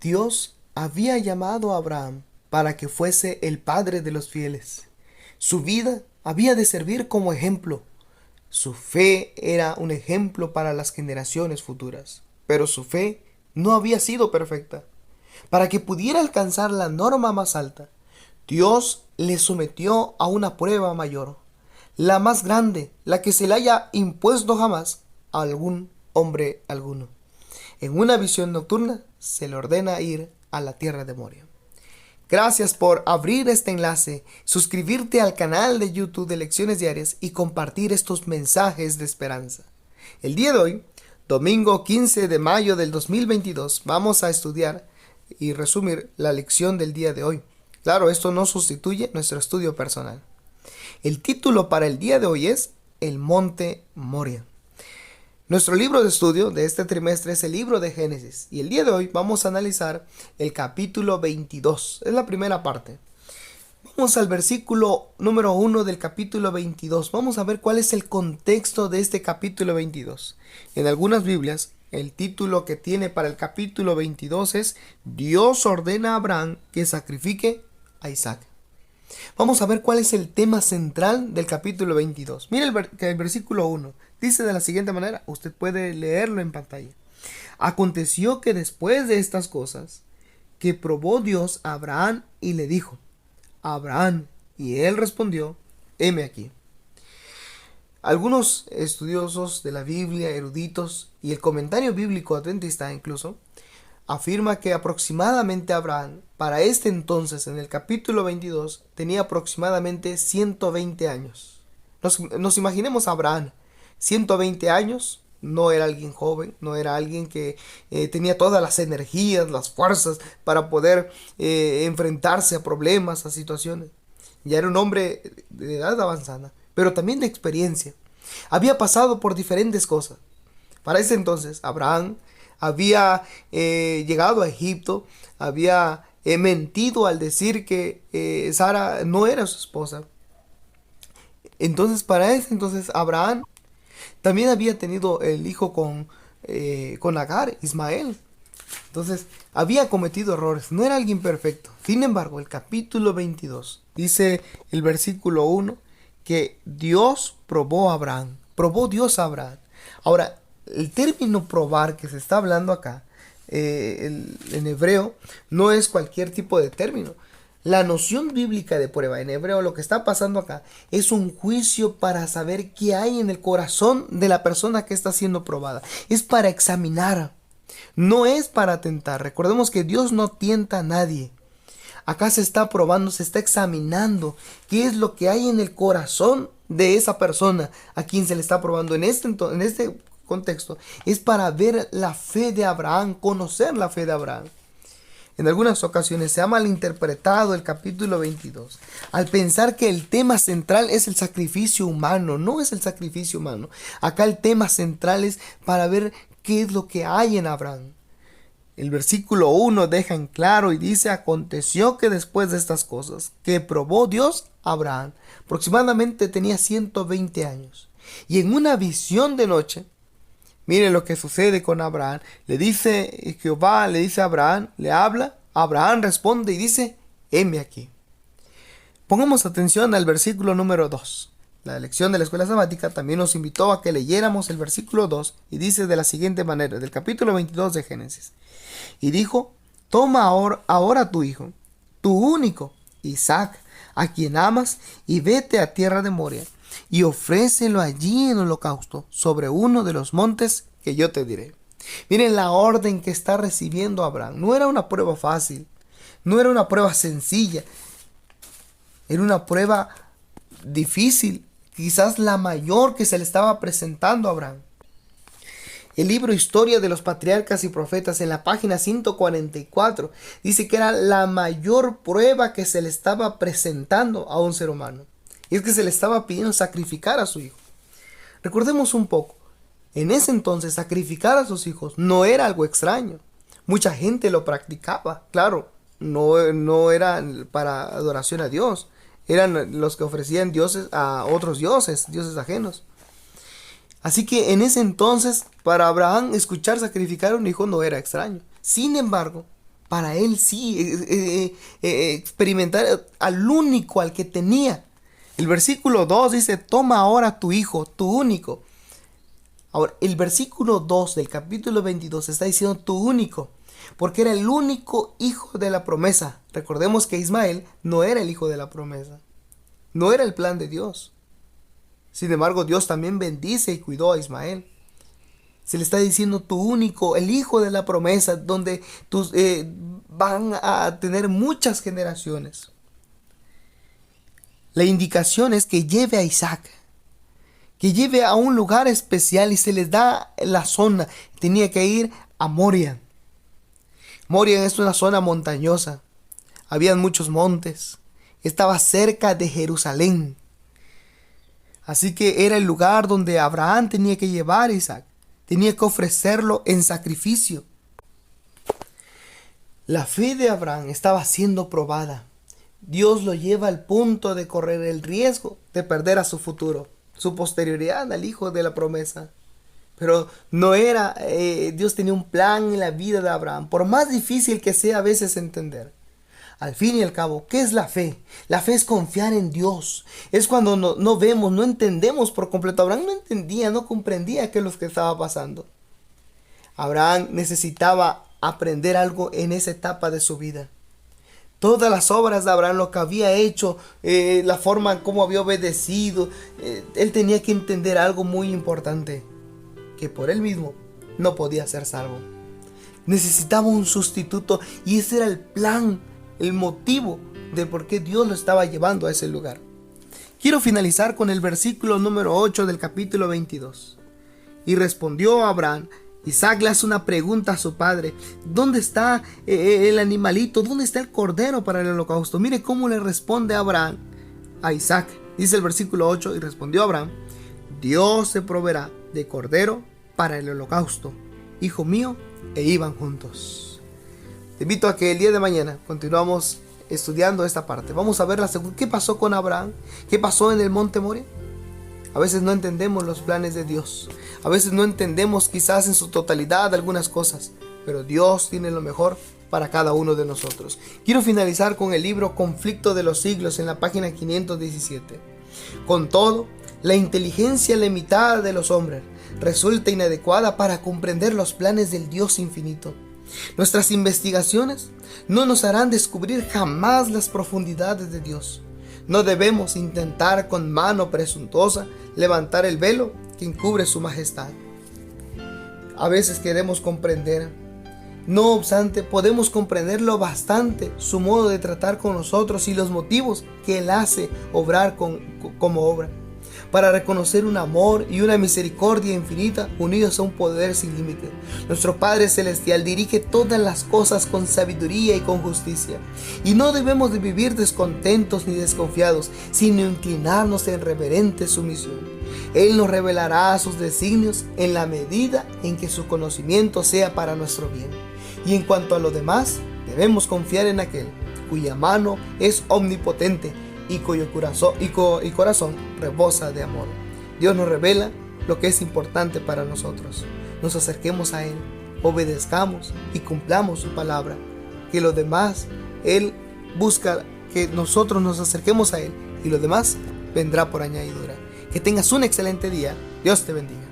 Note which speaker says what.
Speaker 1: Dios había llamado a Abraham para que fuese el padre de los fieles. Su vida había de servir como ejemplo. Su fe era un ejemplo para las generaciones futuras, pero su fe no había sido perfecta. Para que pudiera alcanzar la norma más alta, Dios le sometió a una prueba mayor, la más grande, la que se le haya impuesto jamás a algún hombre alguno. En una visión nocturna se le ordena ir a la tierra de Moria. Gracias por abrir este enlace, suscribirte al canal de YouTube de Lecciones Diarias y compartir estos mensajes de esperanza. El día de hoy, domingo 15 de mayo del 2022, vamos a estudiar y resumir la lección del día de hoy. Claro, esto no sustituye nuestro estudio personal. El título para el día de hoy es El Monte Moria. Nuestro libro de estudio de este trimestre es el libro de Génesis y el día de hoy vamos a analizar el capítulo 22. Es la primera parte. Vamos al versículo número 1 del capítulo 22. Vamos a ver cuál es el contexto de este capítulo 22. En algunas Biblias, el título que tiene para el capítulo 22 es Dios ordena a Abraham que sacrifique a Isaac. Vamos a ver cuál es el tema central del capítulo 22. Mire el versículo 1. Dice de la siguiente manera, usted puede leerlo en pantalla. Aconteció que después de estas cosas, que probó Dios a Abraham y le dijo, Abraham, y él respondió, heme aquí. Algunos estudiosos de la Biblia, eruditos, y el comentario bíblico adventista incluso, afirma que aproximadamente Abraham, para este entonces, en el capítulo 22, tenía aproximadamente 120 años. Nos imaginemos a Abraham, 120 años, no era alguien joven, no era alguien que tenía todas las energías, las fuerzas para poder enfrentarse a problemas, a situaciones. Ya era un hombre de edad avanzada, pero también de experiencia. Había pasado por diferentes cosas. Para ese entonces, Abraham había llegado a Egipto, había mentido al decir que Sara no era su esposa. Entonces, para ese entonces, Abraham también había tenido el hijo con Agar, Ismael. Entonces, había cometido errores, no era alguien perfecto. Sin embargo, el capítulo 22, dice el versículo 1, que Dios probó a Abraham. Probó Dios a Abraham. Ahora, el término probar que se está hablando acá, en hebreo, no es cualquier tipo de término. La noción bíblica de prueba en hebreo, lo que está pasando acá, es un juicio para saber qué hay en el corazón de la persona que está siendo probada. Es para examinar, no es para tentar. Recordemos que Dios no tienta a nadie. Acá se está probando, se está examinando qué es lo que hay en el corazón de esa persona a quien se le está probando. En este contexto es para ver la fe de Abraham, conocer la fe de Abraham. En algunas ocasiones se ha malinterpretado el capítulo 22 al pensar que el tema central es el sacrificio humano. No es el sacrificio humano. Acá el tema central es para ver qué es lo que hay en Abraham. El versículo 1 deja en claro y dice, aconteció que después de estas cosas, que probó Dios a Abraham. Aproximadamente tenía 120 años. Y en una visión de noche, mire lo que sucede con Abraham. Le dice Jehová, le dice a Abraham, le habla. Abraham responde y dice, heme aquí. Pongamos atención al versículo número 2. La lección de la escuela sabática también nos invitó a que leyéramos el versículo 2 y dice de la siguiente manera, del capítulo 22 de Génesis. Y dijo, toma ahora tu hijo, tu único, Isaac, a quien amas, y vete a tierra de Moria, y ofrécelo allí en holocausto sobre uno de los montes que yo te diré. Miren la orden que está recibiendo Abraham. No era una prueba fácil, no era una prueba sencilla, era una prueba difícil, quizás la mayor que se le estaba presentando a Abraham. El libro Historia de los Patriarcas y Profetas, en la página 144, dice que era la mayor prueba que se le estaba presentando a un ser humano. Y es que se le estaba pidiendo sacrificar a su hijo. Recordemos un poco, en ese entonces sacrificar a sus hijos no era algo extraño. Mucha gente lo practicaba, claro, no era para adoración a Dios. Eran los que ofrecían dioses a otros dioses ajenos. Así que en ese entonces, para Abraham, escuchar sacrificar a un hijo no era extraño. Sin embargo, para él sí experimentar al único, al que tenía. El versículo 2 dice: toma ahora tu hijo, tu único. Ahora, el versículo 2 del capítulo 22 está diciendo tu único, porque era el único hijo de la promesa. Recordemos que Ismael no era el hijo de la promesa, no era el plan de Dios. Sin embargo, Dios también bendice y cuidó a Ismael. Se le está diciendo tu único, el hijo de la promesa, donde van a tener muchas generaciones. La indicación es que lleve a Isaac, que lleve a un lugar especial, y se les da la zona. Tenía que ir a Moria. Moria es una zona montañosa. Habían muchos montes. Estaba cerca de Jerusalén. Así que era el lugar donde Abraham tenía que llevar a Isaac. Tenía que ofrecerlo en sacrificio. La fe de Abraham estaba siendo probada. Dios lo lleva al punto de correr el riesgo de perder a su futuro, su posterioridad, al hijo de la promesa. Pero no era, Dios tenía un plan en la vida de Abraham, por más difícil que sea a veces entender. Al fin y al cabo, ¿qué es la fe? La fe es confiar en Dios. Es cuando no vemos, no entendemos por completo. Abraham no entendía, no comprendía qué es lo que estaba pasando. Abraham necesitaba aprender algo en esa etapa de su vida. Todas las obras de Abraham, lo que había hecho, la forma en cómo había obedecido, él tenía que entender algo muy importante, que por él mismo no podía ser salvo. Necesitaba un sustituto, y ese era el plan, el motivo de por qué Dios lo estaba llevando a ese lugar. Quiero finalizar con el versículo número 8 del capítulo 22. Y respondió Abraham. Isaac le hace una pregunta a su padre: ¿dónde está el animalito? ¿Dónde está el cordero para el holocausto? Mire cómo le responde Abraham a Isaac. Dice el versículo 8: y respondió Abraham: Dios se proveerá de cordero para el holocausto, hijo mío. E iban juntos. Te invito a que el día de mañana continuamos estudiando esta parte. Vamos a ver qué pasó con Abraham, qué pasó en el monte Moria. A veces no entendemos los planes de Dios. A veces no entendemos quizás en su totalidad algunas cosas. Pero Dios tiene lo mejor para cada uno de nosotros. Quiero finalizar con el libro Conflicto de los Siglos en la página 517. Con todo, la inteligencia limitada de los hombres resulta inadecuada para comprender los planes del Dios infinito. Nuestras investigaciones no nos harán descubrir jamás las profundidades de Dios. No debemos intentar con mano presuntuosa levantar el velo que encubre su majestad. A veces queremos comprender. No obstante, podemos comprenderlo bastante, su modo de tratar con nosotros y los motivos que Él hace obrar como obra, para reconocer un amor y una misericordia infinita unidos a un poder sin límite. Nuestro Padre Celestial dirige todas las cosas con sabiduría y con justicia, y no debemos de vivir descontentos ni desconfiados, sino inclinarnos en reverente sumisión. Él nos revelará sus designios en la medida en que su conocimiento sea para nuestro bien. Y en cuanto a lo demás, debemos confiar en aquel cuya mano es omnipotente y cuyo corazón rebosa de amor. Dios nos revela lo que es importante para nosotros. Nos acerquemos a Él, obedezcamos y cumplamos su palabra. Que lo demás, Él busca que nosotros nos acerquemos a Él, y lo demás vendrá por añadidura. Que tengas un excelente día. Dios te bendiga.